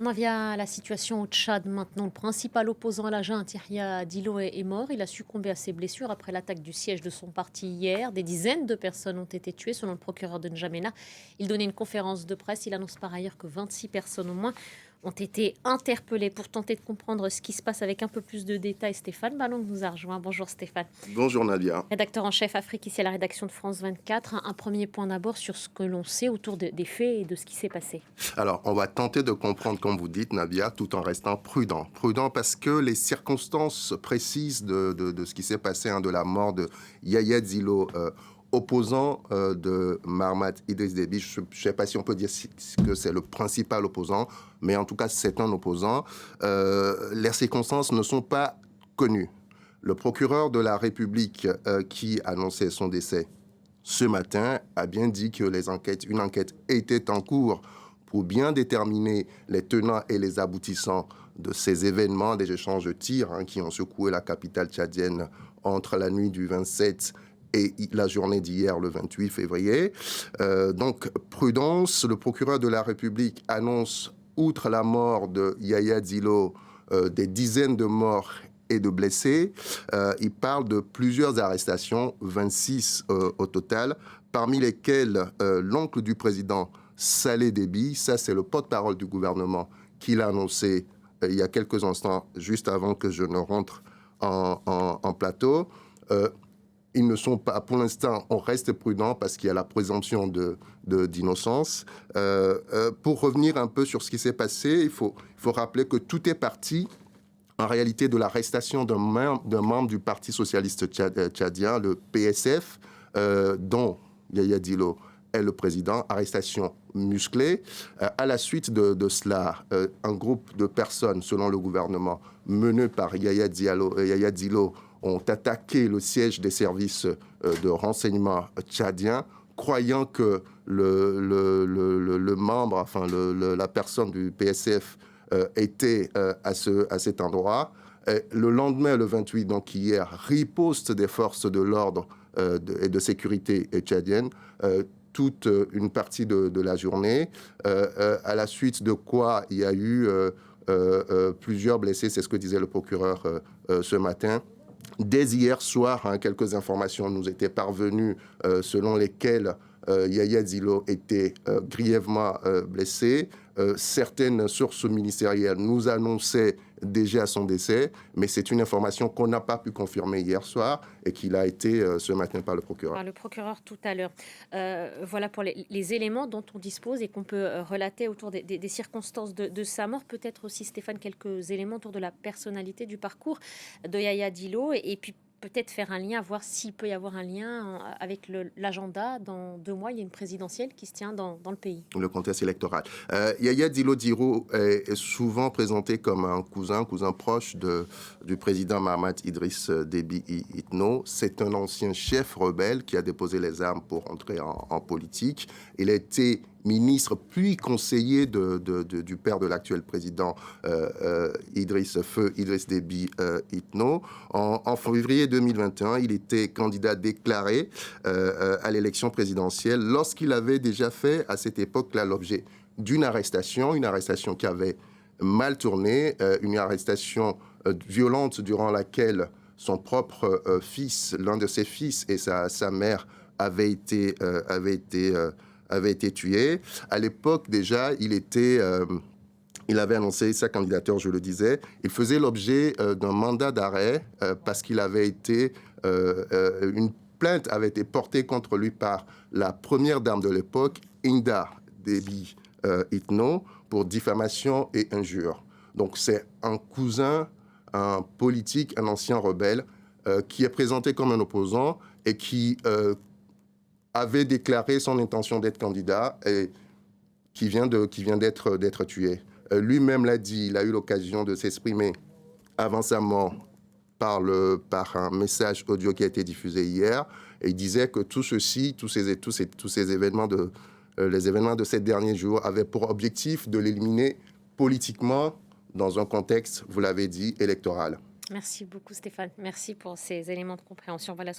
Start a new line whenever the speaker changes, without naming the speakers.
On en vient à la situation au Tchad maintenant. Le principal opposant à la junte, Yahya Dillo, est mort. Il a succombé à ses blessures après l'attaque du siège de son parti hier. Des dizaines de personnes ont été tuées, selon le procureur de N'Djamena. Il donnait une conférence de presse. Il annonce par ailleurs que 26 personnes au moins ont été interpellées. Pour tenter de comprendre ce qui se passe avec un peu plus de détails, Stéphane Ballon nous a rejoint. Bonjour Stéphane.
Bonjour Nadia.
Rédacteur en chef Afrique ici à la rédaction de France 24. Un premier point d'abord sur ce que l'on sait autour des faits et de ce qui s'est passé.
Alors, on va tenter de comprendre, comme vous dites, Nadia, tout en restant prudent. Prudent parce que les circonstances précises de ce qui s'est passé, de la mort de Yahya Dillo, opposant de Mahamat Idriss Déby, je ne sais pas si on peut dire que c'est le principal opposant, mais en tout cas, c'est un opposant. Les circonstances ne sont pas connues. Le procureur de la République qui annonçait son décès ce matin a bien dit que une enquête était en cours pour bien déterminer les tenants et les aboutissants de ces événements, des échanges de tirs qui ont secoué la capitale tchadienne entre la nuit du 27 et la journée d'hier, le 28 février. Donc, prudence, le procureur de la République annonce, outre la mort de Yahya Dillo, des dizaines de morts et de blessés. Il parle de plusieurs arrestations, 26 au total, parmi lesquelles l'oncle du président, Saleh Déby, ça c'est le porte-parole du gouvernement, qui l'a annoncé il y a quelques instants, juste avant que je ne rentre en plateau. Ils ne sont pas, pour l'instant, on reste prudent parce qu'il y a la présomption d'innocence. Pour revenir un peu sur ce qui s'est passé, il faut rappeler que tout est parti en réalité de l'arrestation d'un membre du Parti socialiste tchadien, le PSF, dont Yahya Dillo est le président, arrestation musclée. À la suite de cela, un groupe de personnes, selon le gouvernement, mené par Yahya Dillo, ont attaqué le siège des services de renseignement tchadiens, croyant que le membre, enfin la personne du PSF était à cet endroit. Le lendemain, le 28, donc hier, riposte des forces de l'ordre et de sécurité tchadienne, toute une partie de la journée, à la suite de quoi il y a eu plusieurs blessés, c'est ce que disait le procureur ce matin. Dès hier soir, quelques informations nous étaient parvenues selon lesquelles Yahya Dillo était grièvement blessé. Certaines sources ministérielles nous annonçaient déjà son décès, mais c'est une information qu'on n'a pas pu confirmer hier soir et qu'il a été ce matin par le procureur.
Par le procureur tout à l'heure. Voilà pour les éléments dont on dispose et qu'on peut relater autour des circonstances de sa mort. Peut-être aussi, Stéphane, quelques éléments autour de la personnalité, du parcours de Yahya Dillo et puis peut-être faire un lien, voir s'il peut y avoir un lien avec l'agenda. Dans 2 mois, il y a une présidentielle qui se tient dans le pays.
Le contexte électoral. Yahya Dillo est souvent présenté comme un cousin proche du président Mahamat Idriss Déby Itno. C'est un ancien chef rebelle qui a déposé les armes pour entrer en politique. Il a été ministre puis conseiller du père de l'actuel président Idriss Déby Itno. En février 2021, il était candidat déclaré à l'élection présidentielle lorsqu'il avait déjà fait à cette époque-là l'objet d'une arrestation, qui avait mal tourné, une arrestation violente durant laquelle son propre fils, l'un de ses fils et sa mère avaient été tués. À l'époque, déjà, il avait annoncé sa candidature, je le disais. Il faisait l'objet d'un mandat d'arrêt parce qu'il avait été... une plainte avait été portée contre lui par la première dame de l'époque, Inda Déby Itno, pour diffamation et injure. Donc c'est un cousin, un politique, un ancien rebelle qui est présenté comme un opposant et qui avait déclaré son intention d'être candidat et qui vient d'être tué. Lui-même l'a dit, il a eu l'occasion de s'exprimer avant sa mort par un message audio qui a été diffusé hier. Et il disait que tout ceci, tous ces événements les événements de ces derniers jours avaient pour objectif de l'éliminer politiquement dans un contexte, vous l'avez dit, électoral.
Merci beaucoup Stéphane. Merci pour ces éléments de compréhension. Voilà ce